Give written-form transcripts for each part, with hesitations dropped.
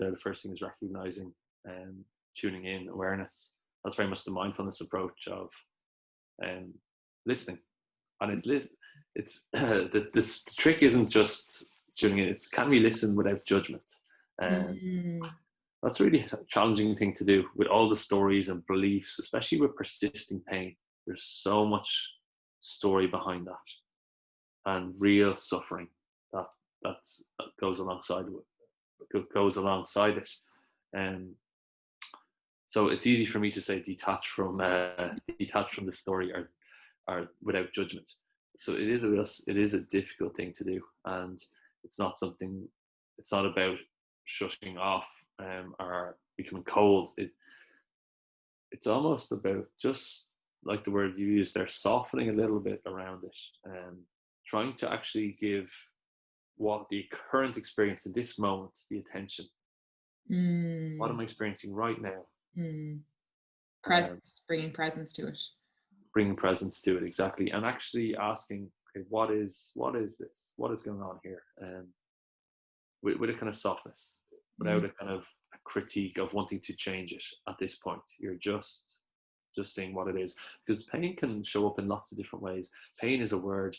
there, the first thing is recognizing and tuning in, awareness. That's very much the mindfulness approach of listening. And it's the trick isn't just tuning in, it's can we listen without judgment. And that's a really challenging thing to do with all the stories and beliefs, especially with persisting pain. There's so much story behind that and real suffering that goes alongside it. And so it's easy for me to say detach from the story or without judgment. So it is a difficult thing to do, and it's not about shutting off or becoming cold. It's almost about, just like the word you used there, softening a little bit around it and trying to actually give what the current experience in this moment the attention. What am I experiencing right now? Presence, bringing presence to it. Bringing presence to it, exactly. And actually asking, okay, what is this? What is going on here? And with a kind of softness, without a kind of a critique of wanting to change it at this point. You're just seeing what it is. Because pain can show up in lots of different ways. Pain is a word.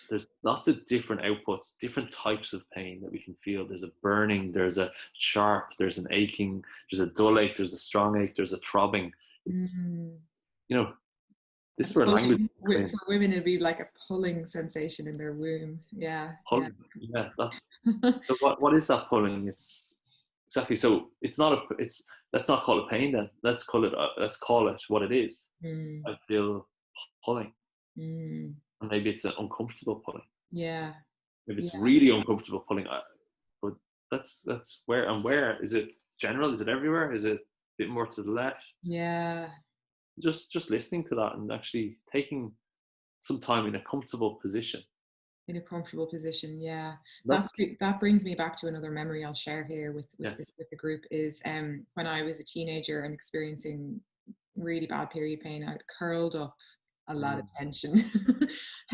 There's lots of different outputs, different types of pain that we can feel. There's a burning, there's a sharp, there's an aching, there's a dull ache, there's a strong ache, there's a throbbing. It's, this is where language. For women, it'd be like a pulling sensation in their womb. Yeah. Pulling. Yeah. That's so. What is that pulling? It's exactly. So it's not let's not call it pain then. Let's call it what it is. I feel pulling. And maybe it's an uncomfortable pulling. Yeah. Maybe it's really uncomfortable pulling. But that's where is it general? Is it everywhere? Is it a bit more to the left? Yeah. Just listening to that and actually taking some time in a comfortable position. Yeah. That brings me back to another memory I'll share here with the group is when I was a teenager and experiencing really bad period pain, I'd curled up a lot of tension.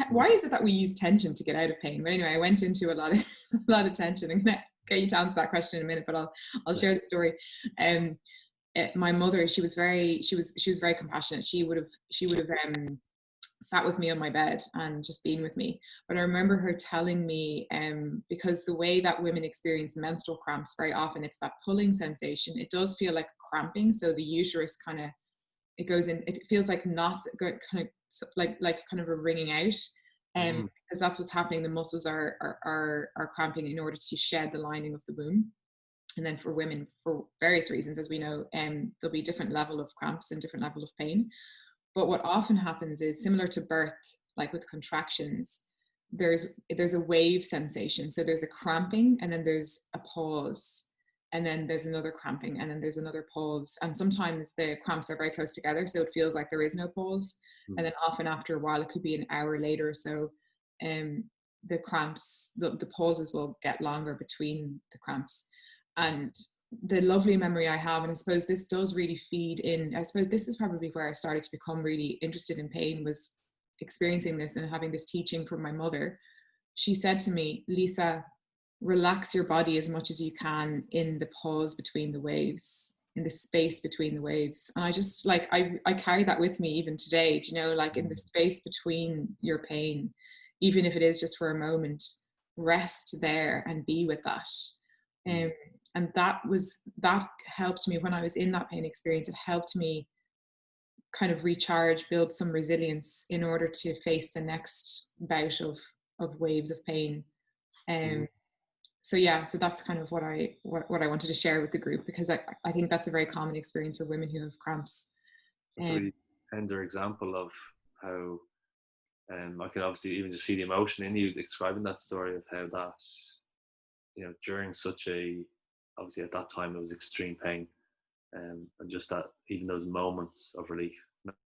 Why is it that we use tension to get out of pain? But anyway, I went into a lot of tension. I'm gonna get you to answer that question in a minute, but I'll share the story. My mother, she was very compassionate. She would have sat with me on my bed and just been with me. But I remember her telling me, because the way that women experience menstrual cramps very often, it's that pulling sensation. It does feel like cramping. So the uterus kind of, it goes in, it feels like knots, kind of like kind of a wringing out. Because that's what's happening. The muscles are cramping in order to shed the lining of the womb. And then for women, for various reasons, as we know, there'll be different level of cramps and different level of pain. But what often happens is similar to birth, like with contractions, there's a wave sensation. So there's a cramping, and then there's a pause, and then there's another cramping, and then there's another pause. And sometimes the cramps are very close together, so it feels like there is no pause. And then often after a while, it could be an hour later or so, the cramps, the pauses will get longer between the cramps. And the lovely memory I have, and I suppose this does really feed in, I suppose this is probably where I started to become really interested in pain, was experiencing this and having this teaching from my mother. She said to me, Lisa, relax your body as much as you can in the pause between the waves, in the space between the waves. And I just like, I carry that with me even today, do you know, like in the space between your pain, even if it is just for a moment, rest there and be with that. And that helped me when I was in that pain experience. It helped me kind of recharge, build some resilience in order to face the next bout of waves of pain. So that's kind of what I wanted to share with the group, because I think that's a very common experience for women who have cramps. It's a really tender example of how, I can obviously even just see the emotion in you describing that story of how that, during such a, obviously at that time it was extreme pain, and just that even those moments of relief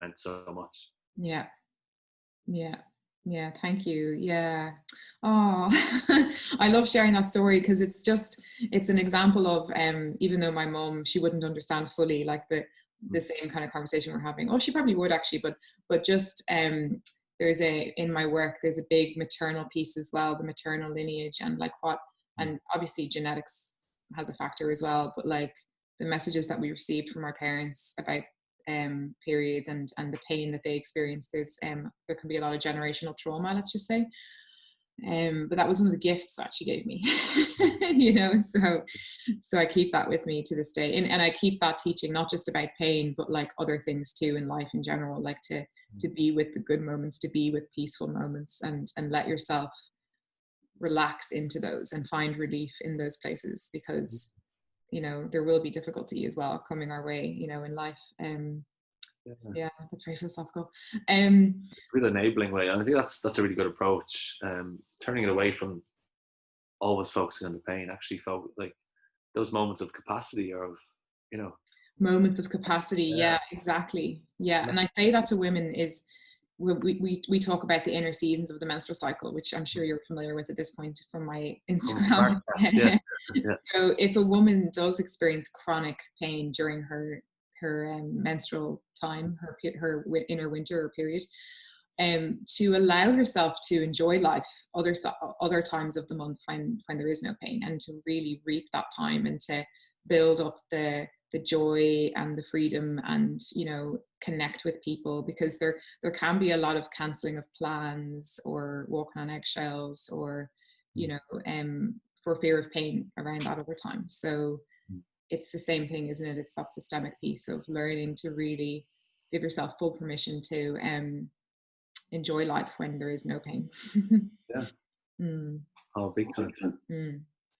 meant so much. Yeah, thank you. Yeah. Oh, I love sharing that story, because it's an example of, even though my mom, she wouldn't understand fully like the same kind of conversation we're having. Oh, she probably would actually, but just in my work there's a big maternal piece as well, the maternal lineage, and like and obviously genetics has a factor as well, but like the messages that we received from our parents about periods and the pain that they experienced, there can be a lot of generational trauma, let's just say. But that was one of the gifts that she gave me, you know, so I keep that with me to this day. And I keep that teaching, not just about pain, but like other things too in life in general, like to be with the good moments, to be with peaceful moments, and let yourself relax into those and find relief in those places, because, you know, there will be difficulty as well coming our way, you know, in life. So yeah, that's very philosophical. Really enabling way, and I think that's a really good approach. Turning it away from always focusing on the pain, actually like those moments of capacity, or of, you know, moments of capacity. Yeah, exactly. Yeah, and I say that to women is we talk about the inner seasons of the menstrual cycle, which I'm sure you're familiar with at this point from my Instagram. Yeah. So if a woman does experience chronic pain during her menstrual time, her inner winter period, to allow herself to enjoy life other times of the month when there is no pain, and to really reap that time, and to build up the joy and the freedom, and, you know, connect with people, because there can be a lot of cancelling of plans or walking on eggshells, or, you know, for fear of pain around that other time. So it's the same thing, isn't it? It's that systemic piece of learning to really give yourself full permission to enjoy life when there is no pain. Yeah. Mm. Oh, big time.